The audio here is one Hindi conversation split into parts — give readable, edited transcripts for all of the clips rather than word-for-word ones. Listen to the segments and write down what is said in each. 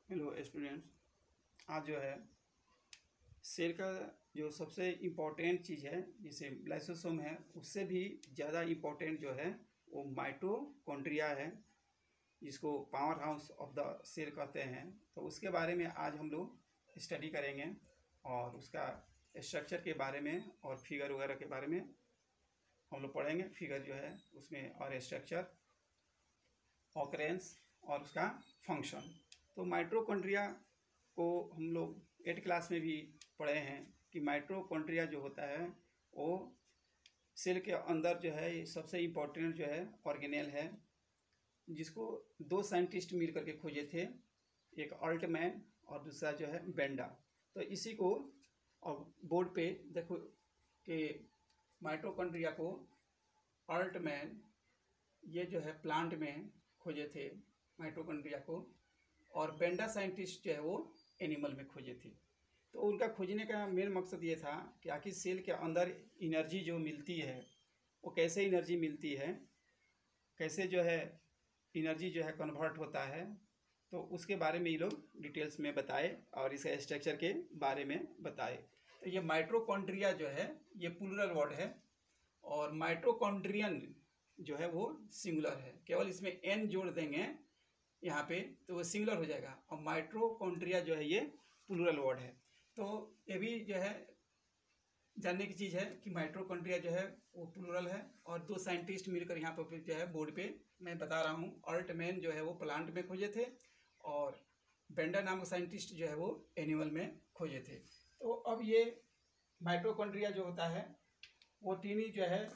Hello students. आज जो है सेल का जो सबसे इम्पोर्टेंट चीज़ है जिसे लाइसोसोम है, उससे भी ज़्यादा इम्पोर्टेंट जो है वो माइटोकॉन्ड्रिया है, जिसको powerhouse of the cell कहते हैं। तो उसके बारे में आज हम लोग स्टडी करेंगे और उसका स्ट्रक्चर के बारे में और फिगर वगैरह के बारे में हम लोग पढ़ेंगे। फिगर जो है उसमें और स्ट्रक्चर, ऑकरेंस और उसका फंक्शन। तो माइटोकॉन्ड्रिया को हम लोग 8 क्लास में भी पढ़े हैं कि माइटोकॉन्ड्रिया जो होता है वो सेल के अंदर जो है सबसे इम्पोर्टेंट जो है ऑर्गेनेल है, जिसको 2 साइंटिस्ट मिल करके खोजे थे, एक अल्टमैन और दूसरा जो है बेंडा। तो इसी को और बोर्ड पे देखो कि माइटोकॉन्ड्रिया को अल्टमैन ये जो है प्लांट में खोजे थे माइटोकॉन्ड्रिया को, और बेंडा साइंटिस्ट जो है वो एनिमल में खोजे थे। तो उनका खोजने का मेन मकसद ये था कि आखिर सेल के अंदर एनर्जी जो मिलती है वो कैसे एनर्जी मिलती है, कैसे जो है एनर्जी जो है कन्वर्ट होता है। तो उसके बारे में ये लोग डिटेल्स में बताए और इसके स्ट्रक्चर के बारे में बताए। तो ये माइटोकॉन्ड्रिया जो है ये प्लूरल वर्ड है और माइटोकॉन्ड्रियन जो है वो सिंगुलर है। केवल इसमें एन जोड़ देंगे यहाँ पे तो वो सिंगुलर हो जाएगा, और माइटोकॉन्ड्रिया जो है ये प्लूरल वर्ड है। तो ये भी जो है जानने की चीज़ है कि माइटोकॉन्ड्रिया जो है वो प्लूरल है, और 2 साइंटिस्ट मिलकर यहाँ पर जो है बोर्ड पे मैं बता रहा हूँ, अल्टमैन जो है वो प्लांट में खोजे थे और बेंडा नामक साइंटिस्ट जो है वो एनिमल में खोजे थे। तो अब ये माइटोकॉन्ड्रिया जो होता है वो टीनी जो है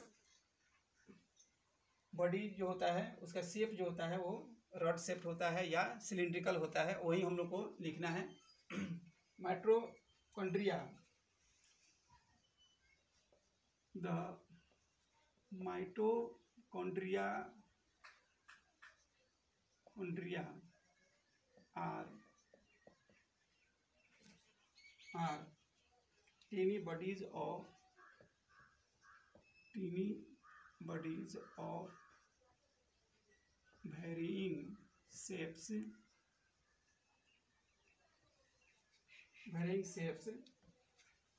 बॉडी जो होता है उसका शेप जो होता है वो रॉड शेप होता है या सिलिंड्रिकल होता है, वही हम लोग को लिखना है। Mitochondria, the mitochondria are tiny bodies of varying shapes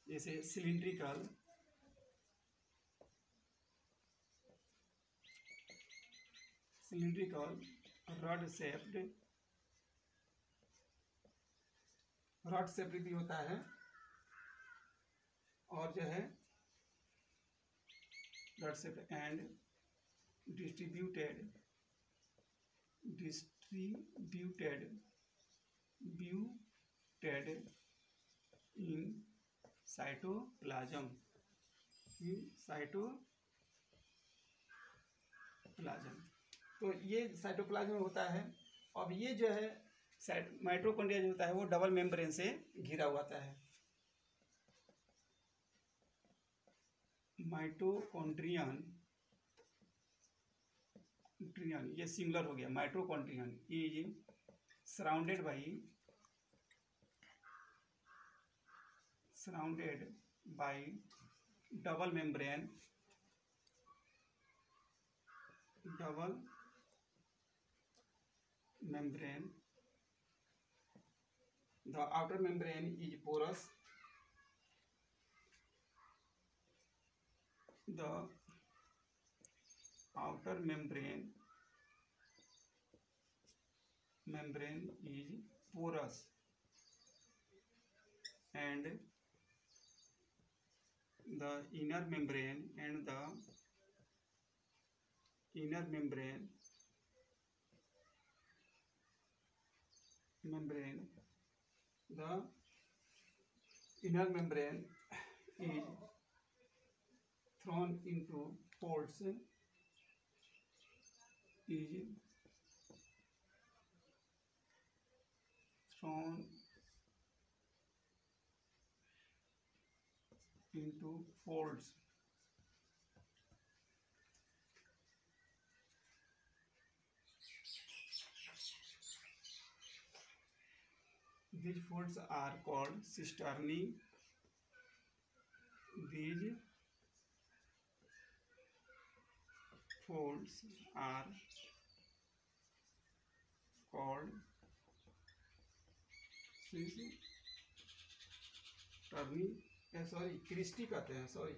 जैसे सिलिंड्रिकल, रॉड शेप्ड भी होता है, और जो है rod shaped and distributed in cytoplasm तो ये साइटोप्लाज्म में होता है। अब ये जो है माइटोकॉन्ड्रिया जो होता है वो डबल मेम्ब्रेन से घिरा हुआ होता है। माइटोकॉन्ड्रियन ये सिंगुलर हो गया। Mitochondrion is surrounded by double membrane the outer membrane is porous, the outer membrane is porous and the inner membrane is thrown into folds These folds are called cisternae. These folds are called turning sorry cristae कहते हैं, सॉरी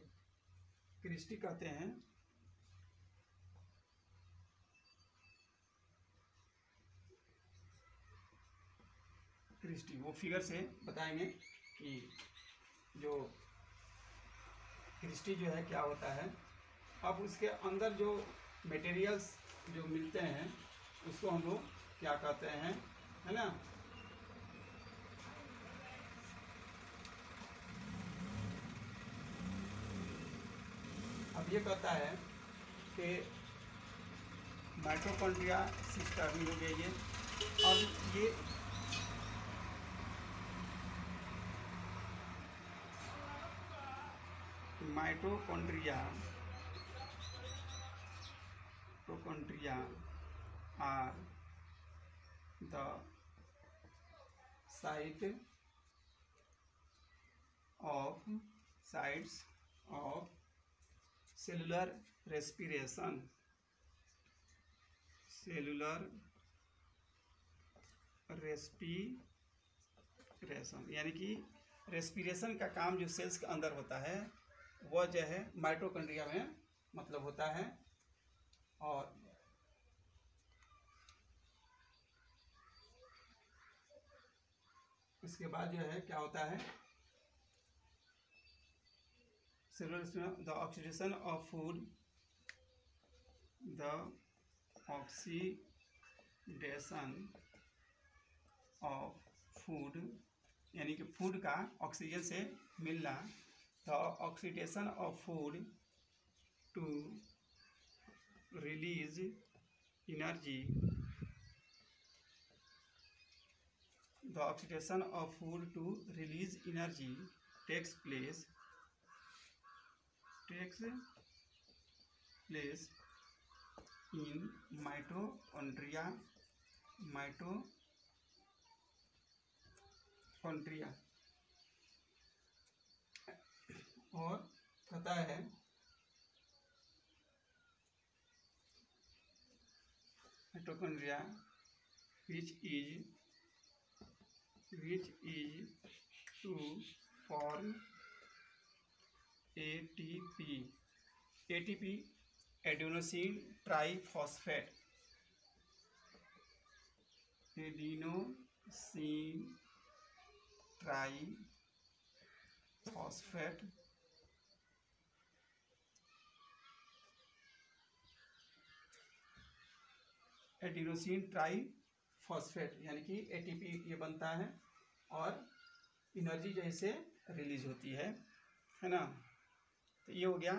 क्रिस्टी कहते हैं। क्रिस्टी वो फिगर से बताएंगे कि जो क्रिस्टी जो है क्या होता है। अब उसके अंदर जो मटेरियल्स जो मिलते हैं उसको हम लोग क्या कहते हैं, है ना। अब ये कहता है कि माइटोकॉन्ड्रिया सिस्टर्नी हो गया ये। अब ये mitochondria are the sites of cellular respiration, यानी कि रेस्पिरेशन का काम जो सेल्स के अंदर होता है वह जो है माइटोकॉन्ड्रिया में मतलब होता है। और इसके बाद जो है क्या होता है, the oxidation of food, the oxidation of food यानी कि फूड का ऑक्सीजन से मिलना, the oxidation of food to release energy, the oxidation of food to release energy takes place in mitochondria और कहता है mitochondria which is to form ATP adenosine triphosphate, adenosine triphosphate यानी कि एटीपी ये बनता है और एनर्जी जैसे रिलीज होती है ना। तो ये हो गया,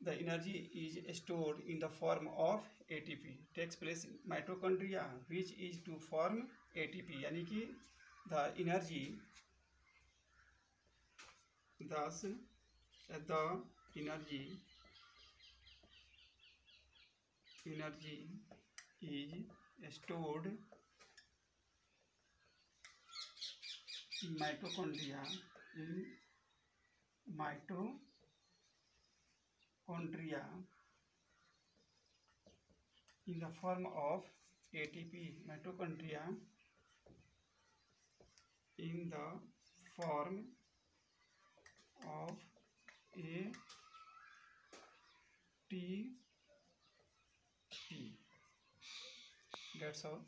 the energy is stored in the form of ATP takes place mitochondria which is to form ATP, यानी कि the energy is stored in mitochondria in the form of ATP, mitochondria in the form of ATP. That's all.